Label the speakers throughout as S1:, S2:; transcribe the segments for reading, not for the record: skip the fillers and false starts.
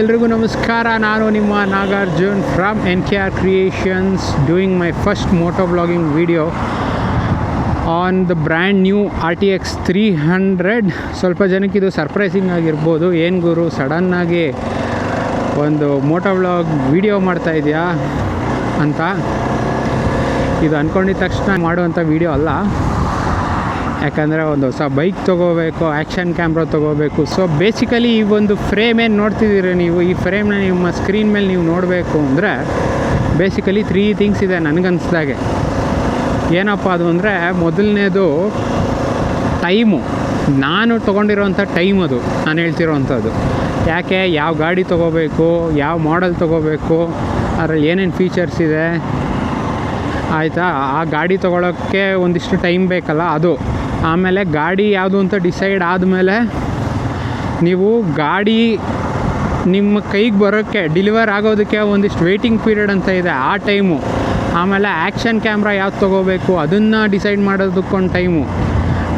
S1: ಎಲ್ರಿಗೂ ನಮಸ್ಕಾರ. ನಾನು ನಿಮ್ಮ Nagarjun from NKR creations doing my first moto vlogging video on the brand new RTX 300. ಸ್ವಲ್ಪ ಜನಕ್ಕೆ ಇದು ಸರ್ಪ್ರೈಸಿಂಗ್ ಆಗಿರ್ಬೋದು, ಏನು ಗುರು ಸಡನ್ನಾಗಿ ಒಂದು ಮೋಟೋ ವ್ಲಾಗ್ ವಿಡಿಯೋ ಮಾಡ್ತಾಯಿದ್ಯಾ ಅಂತ. ಇದು ಅಂದ್ಕೊಂಡಿದ್ದ ತಕ್ಷಣ ಮಾಡುವಂಥ ವಿಡಿಯೋ ಅಲ್ಲ, ಯಾಕಂದರೆ ಒಂದು ಹೊಸ ಬೈಕ್ ತೊಗೋಬೇಕು, ಆ್ಯಕ್ಷನ್ ಕ್ಯಾಮ್ರಾ ತೊಗೋಬೇಕು. ಸೊ ಬೇಸಿಕಲಿ ಈ ಒಂದು ಫ್ರೇಮ್ ಏನು ನೋಡ್ತಿದ್ದೀರಿ ನೀವು, ಈ ಫ್ರೇಮ್ನ ನಿಮ್ಮ ಸ್ಕ್ರೀನ್ ಮೇಲೆ ನೀವು ನೋಡಬೇಕು ಅಂದರೆ ಬೇಸಿಕಲಿ 3 ಥಿಂಗ್ಸ್ ಇದೆ ನನಗನ್ಸ್ದಾಗೆ. ಏನಪ್ಪ ಅದು ಅಂದರೆ, ಮೊದಲನೇದು ಟೈಮು. ನಾನು ತೊಗೊಂಡಿರೋವಂಥ ಟೈಮ್ ಅದು ನಾನು ಹೇಳ್ತಿರೋವಂಥದ್ದು. ಯಾಕೆ, ಯಾವ ಗಾಡಿ ತೊಗೋಬೇಕು, ಯಾವ ಮಾಡೆಲ್ ತೊಗೋಬೇಕು, ಅದರಲ್ಲಿ ಏನೇನು ಫೀಚರ್ಸ್ ಇದೆ ಆಯಿತಾ. ಆ ಗಾಡಿ ತೊಗೊಳೋಕ್ಕೆ ಒಂದಿಷ್ಟು ಟೈಮ್ ಬೇಕಲ್ಲ ಅದು. ಆಮೇಲೆ ಗಾಡಿ ಯಾವುದು ಅಂತ ಡಿಸೈಡ್ ಆದಮೇಲೆ ನೀವು ಗಾಡಿ ನಿಮ್ಮ ಕೈಗೆ ಬರೋಕ್ಕೆ, ಡೆಲಿವರ್ ಆಗೋದಕ್ಕೆ ಒಂದಿಷ್ಟು ವೇಟಿಂಗ್ ಪೀರಿಯಡ್ ಅಂತ ಇದೆ, ಆ ಟೈಮು. ಆಮೇಲೆ ಆ್ಯಕ್ಷನ್ ಕ್ಯಾಮ್ರಾ ಯಾವ್ದು ತೊಗೋಬೇಕು ಅದನ್ನು ಡಿಸೈಡ್ ಮಾಡೋದಕ್ಕೊಂದು ಟೈಮು.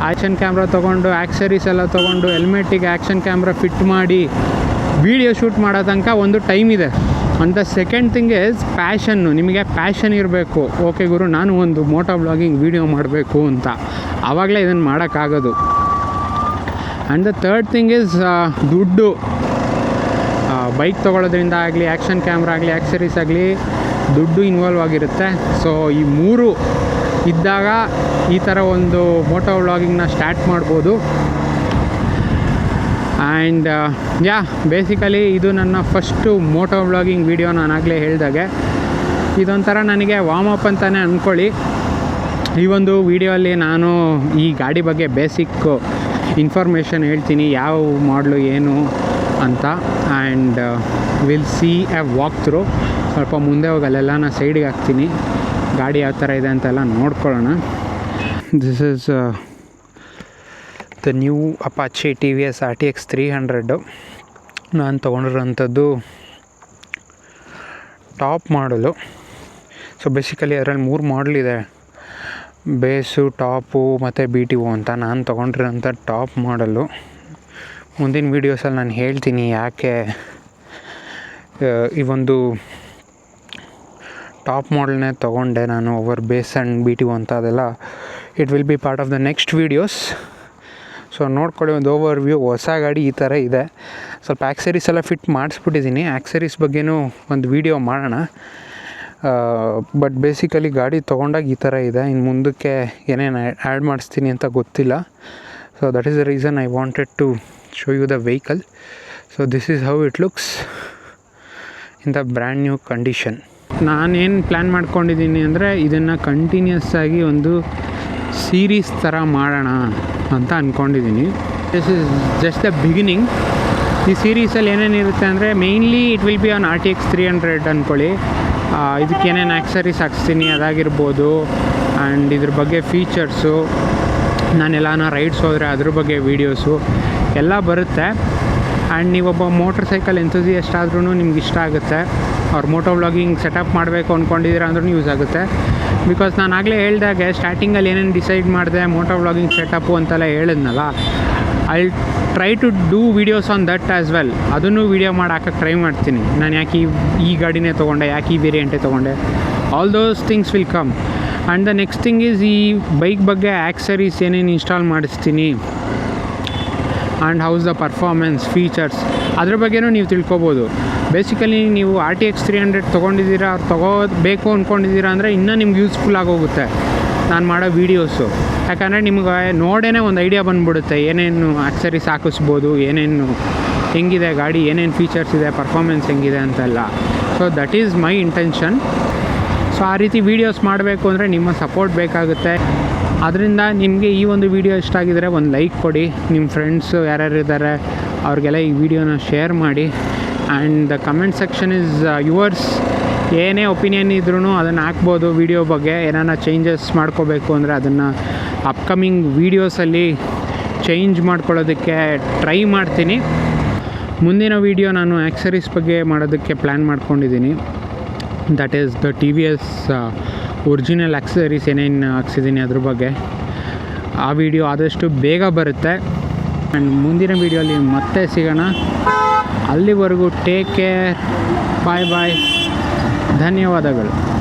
S1: ಆ್ಯಕ್ಷನ್ ಕ್ಯಾಮ್ರಾ ತೊಗೊಂಡು ಆ್ಯಕ್ಸರೀಸ್ ಎಲ್ಲ ತೊಗೊಂಡು ಹೆಲ್ಮೆಟ್ಟಿಗೆ ಆ್ಯಕ್ಷನ್ ಕ್ಯಾಮ್ರಾ ಫಿಟ್ ಮಾಡಿ ವೀಡಿಯೋ ಶೂಟ್ ಮಾಡೋ ತನಕ ಒಂದು ಟೈಮ್ ಇದೆ. ಅಂತ ಸೆಕೆಂಡ್ ಥಿಂಗ್ ಈಸ್ ಪ್ಯಾಷನ್ನು. ನಿಮಗೆ ಪ್ಯಾಷನ್ ಇರಬೇಕು. ಓಕೆ ಗುರು, ನಾನು ಒಂದು ಮೋಟೋ ವ್ಲಾಗಿಂಗ್ ವೀಡಿಯೋ ಮಾಡಬೇಕು ಅಂತ, ಆವಾಗಲೇ ಇದನ್ನು ಮಾಡೋಕ್ಕಾಗೋದು. And the third thing is ದುಡ್ಡು. ಬೈಕ್ ತೊಗೊಳೋದ್ರಿಂದ ಆಗಲಿ, ಆ್ಯಕ್ಷನ್ ಕ್ಯಾಮ್ರಾ ಆಗಲಿ, ಆ್ಯಕ್ಸರೀಸ್ ಆಗಲಿ, ದುಡ್ಡು ಇನ್ವಾಲ್ವ್ ಆಗಿರುತ್ತೆ. ಸೊ ಈ 3 ಇದ್ದಾಗ ಈ ಥರ ಒಂದು ಮೋಟೋ ವ್ಲಾಗಿಂಗ್ನ ಸ್ಟಾರ್ಟ್ ಮಾಡ್ಬೋದು. ಆ್ಯಂಡ್ ಬೇಸಿಕಲಿ ಇದು ನನ್ನ ಫಸ್ಟು ಮೋಟೋ ವ್ಲಾಗಿಂಗ್ ವಿಡಿಯೋ. ನಾನು ಆಗಲೇ ಹೇಳಿದಾಗೆ ಇದೊಂಥರ ನನಗೆ ವಾರ್ಮಪ್ ಅಂತಲೇ ಅಂದ್ಕೊಳ್ಳಿ. ಈ ಒಂದು ವಿಡಿಯೋಲ್ಲಿ ನಾನು ಈ ಗಾಡಿ ಬಗ್ಗೆ ಬೇಸಿಕ್ ಇನ್ಫಾರ್ಮೇಷನ್ ಹೇಳ್ತೀನಿ, ಯಾವ ಮಾಡಲು ಏನು ಅಂತ. And will see A walk through. ಸ್ವಲ್ಪ ಮುಂದೆ ಹೋಗಿ ಅಲ್ಲೆಲ್ಲ ನಾನು ಸೈಡಿಗೆ ಹಾಕ್ತೀನಿ, ಗಾಡಿ ಯಾವ ಥರ ಇದೆ ಅಂತೆಲ್ಲ ನೋಡ್ಕೊಳ್ಳೋಣ. This is the new Apache TVS RTX 300. ನಾನು ತೊಗೊಂಡಿರೋಂಥದ್ದು ಟಾಪ್ ಮಾಡಲು. ಸೊ ಬೇಸಿಕಲಿ ಅದರಲ್ಲಿ 3 ಮಾಡಲ್ ಇದೆ, ಬೇಸು, ಟಾಪು ಮತ್ತು BTO ಅಂತ. ನಾನು ತೊಗೊಂಡಿರೋಂಥ ಟಾಪ್ ಮಾಡಲು. ಮುಂದಿನ ವೀಡಿಯೋಸಲ್ಲಿ ನಾನು ಹೇಳ್ತೀನಿ ಯಾಕೆ ಈ ಒಂದು ಟಾಪ್ ಮಾಡಲ್ನೇ ತೊಗೊಂಡೆ ನಾನು ಓವರ್ ಬೇಸ್ ಆ್ಯಂಡ್ BTO ಅಂತ. ಅದೆಲ್ಲ it will be part of the next videos. So ನೋಡ್ಕೊಳ್ಳಿ, ಒಂದು ಓವರ್ ವ್ಯೂ. ಹೊಸ ಗಾಡಿ ಈ ಥರ ಇದೆ. ಸ್ವಲ್ಪ ಆ್ಯಕ್ಸರೀಸ್ ಎಲ್ಲ ಫಿಟ್ ಮಾಡಿಸ್ಬಿಟ್ಟಿದ್ದೀನಿ. ಆ್ಯಕ್ಸರೀಸ್ ಬಗ್ಗೆನೂ ಒಂದು ವೀಡಿಯೋ ಮಾಡೋಣ. ಬಟ್ ಬೇಸಿಕಲಿ ಗಾಡಿ ತೊಗೊಂಡಾಗ ಈ ಥರ ಇದೆ. ಇನ್ನು ಮುಂದಕ್ಕೆ ಏನೇನು ಆ್ಯಡ್ ಮಾಡಿಸ್ತೀನಿ ಅಂತ ಗೊತ್ತಿಲ್ಲ. So that is the reason I wanted to show you the vehicle. So this is how it looks in the brand new condition. ನಾನೇನು ಪ್ಲ್ಯಾನ್ ಮಾಡ್ಕೊಂಡಿದ್ದೀನಿ ಅಂದರೆ, ಇದನ್ನು ಕಂಟಿನ್ಯೂಸ್ ಆಗಿ ಒಂದು ಸೀರೀಸ್ ಥರ ಮಾಡೋಣ ಅಂತ ಅಂದ್ಕೊಂಡಿದ್ದೀನಿ. This is just the beginning. ಈ ಸೀರೀಸಲ್ಲಿ ಏನೇನಿರುತ್ತೆ ಅಂದರೆ, mainly it will be on RTX 300 ಅಂದ್ಕೊಳ್ಳಿ. ಇದಕ್ಕೆ ಏನೇನು ಆ್ಯಕ್ಸರೀಸ್ ಹಾಕ್ಸ್ತೀನಿ ಅದಾಗಿರ್ಬೋದು. ಆ್ಯಂಡ್ ಇದ್ರ ಬಗ್ಗೆ ಫೀಚರ್ಸು, ನಾನೆಲ್ಲಾನ ರೈಡ್ಸ್ ಹೋದರೆ ಅದ್ರ ಬಗ್ಗೆ ವೀಡಿಯೋಸು ಎಲ್ಲ ಬರುತ್ತೆ. ಆ್ಯಂಡ್ ನೀವೊಬ್ಬ ಮೋಟರ್ ಸೈಕಲ್ ಎಂಥೂಸಿಯಸ್ಟ್ ಆದ್ರೂ ನಿಮ್ಗೆ ಇಷ್ಟ ಆಗುತ್ತೆ, ಅವ್ರು ಮೋಟೋ ವ್ಲಾಗಿಂಗ್ ಸೆಟಪ್ ಮಾಡಬೇಕು ಅಂದ್ಕೊಂಡಿದ್ದೀರಾ ಅಂದ್ರೂ ಯೂಸ್ ಆಗುತ್ತೆ. ಬಿಕಾಸ್ ನಾನು ಆಗಲೇ ಹೇಳ್ದಾಗೆ ಸ್ಟಾರ್ಟಿಂಗಲ್ಲಿ ಏನೇನು ಡಿಸೈಡ್ ಮಾಡಿದೆ ಮೋಟೋ ವ್ಲಾಗಿಂಗ್ ಸೆಟಪ್ಪು ಅಂತೆಲ್ಲ ಹೇಳಿದ್ನಲ್ಲ, I try to do videos on that as well. ಅದನ್ನು ವೀಡಿಯೋ ಮಾಡಿ ಹಾಕೋಕ್ಕೆ ಟ್ರೈ ಮಾಡ್ತೀನಿ. ನಾನು ಯಾಕೆ ಈ ಗಾಡಿನೇ ತೊಗೊಂಡೆ, ಯಾಕೆ ಈ ವೇರಿಯಂಟೇ ತೊಗೊಂಡೆ, all those things will come. And the next thing is ಈ ಬೈಕ್ ಬಗ್ಗೆ ಆ್ಯಕ್ಸರೀಸ್ ಏನೇನು ಇನ್ಸ್ಟಾಲ್ ಮಾಡಿಸ್ತೀನಿ and house the performance, features, ಅದ್ರ ಬಗ್ಗೆನೂ ನೀವು ತಿಳ್ಕೊಬೋದು. ಬೇಸಿಕಲಿ ನೀವು RTX 300 ತೊಗೊಂಡಿದ್ದೀರಾ, ಅವ್ರು ತೊಗೋಬೇಕು ಅಂದ್ಕೊಂಡಿದ್ದೀರಾ ಅಂದರೆ ಇನ್ನೂ ನಿಮ್ಗೆ ಯೂಸ್ಫುಲ್ ಆಗೋಗುತ್ತೆ ನಾನು ಮಾಡೋ ವೀಡಿಯೋಸು. ಯಾಕಂದರೆ ನಿಮ್ಗೆ ನೋಡೇ ಒಂದು ಐಡಿಯಾ ಬಂದುಬಿಡುತ್ತೆ, ಏನೇನು ಆಕ್ಸರೀಸ್ ಹಾಕಿಸ್ಬೋದು, ಏನೇನು ಹೆಂಗಿದೆ ಗಾಡಿ, ಏನೇನು ಫೀಚರ್ಸ್ ಇದೆ, ಪರ್ಫಾರ್ಮೆನ್ಸ್ ಹೆಂಗಿದೆ ಅಂತೆಲ್ಲ. So that is my intention. So ಆ ರೀತಿ ವೀಡಿಯೋಸ್ ಮಾಡಬೇಕು ಅಂದರೆ ನಿಮ್ಮ ಸಪೋರ್ಟ್ ಬೇಕಾಗುತ್ತೆ. ಅದರಿಂದ ನಿಮಗೆ ಈ ಒಂದು ವಿಡಿಯೋ ಇಷ್ಟ ಆಗಿದರೆ ಒಂದು ಲೈಕ್ ಕೊಡಿ, ನಿಮ್ಮ ಫ್ರೆಂಡ್ಸು ಯಾರ್ಯಾರು ಇದ್ದಾರೆ ಅವ್ರಿಗೆಲ್ಲ ಈ ವಿಡಿಯೋನ ಶೇರ್ ಮಾಡಿ. And the comment section is yours. ಏನೇ ಒಪಿನಿಯನ್ ಇದ್ರೂ ಅದನ್ನು ಹಾಕ್ಬೋದು. ವಿಡಿಯೋ ಬಗ್ಗೆ ಏನಾರ ಚೇಂಜಸ್ ಮಾಡ್ಕೋಬೇಕು ಅಂದರೆ ಅದನ್ನು ಅಪ್ಕಮಿಂಗ್ ವೀಡಿಯೋಸಲ್ಲಿ ಚೇಂಜ್ ಮಾಡ್ಕೊಳ್ಳೋದಕ್ಕೆ ಟ್ರೈ ಮಾಡ್ತೀನಿ. ಮುಂದಿನ ವೀಡಿಯೋ ನಾನು ಆ್ಯಕ್ಸರೀಸ್ ಬಗ್ಗೆ ಮಾಡೋದಕ್ಕೆ ಪ್ಲ್ಯಾನ್ ಮಾಡ್ಕೊಂಡಿದ್ದೀನಿ. That is the TVS original accessories ಏನೇನು ಹಾಕ್ಸಿದ್ದೀನಿ ಅದ್ರ ಬಗ್ಗೆ. ಆ ವಿಡಿಯೋ ಆದಷ್ಟು ಬೇಗ ಬರುತ್ತೆ. ಆ್ಯಂಡ್ ಮುಂದಿನ ವೀಡಿಯೋಲಿ ಮತ್ತೆ ಸಿಗೋಣ. ಅಲ್ಲಿವರೆಗೂ ಟೇಕ್ ಕೇರ್, ಬಾಯ್ ಬಾಯ್, ಧನ್ಯವಾದಗಳು.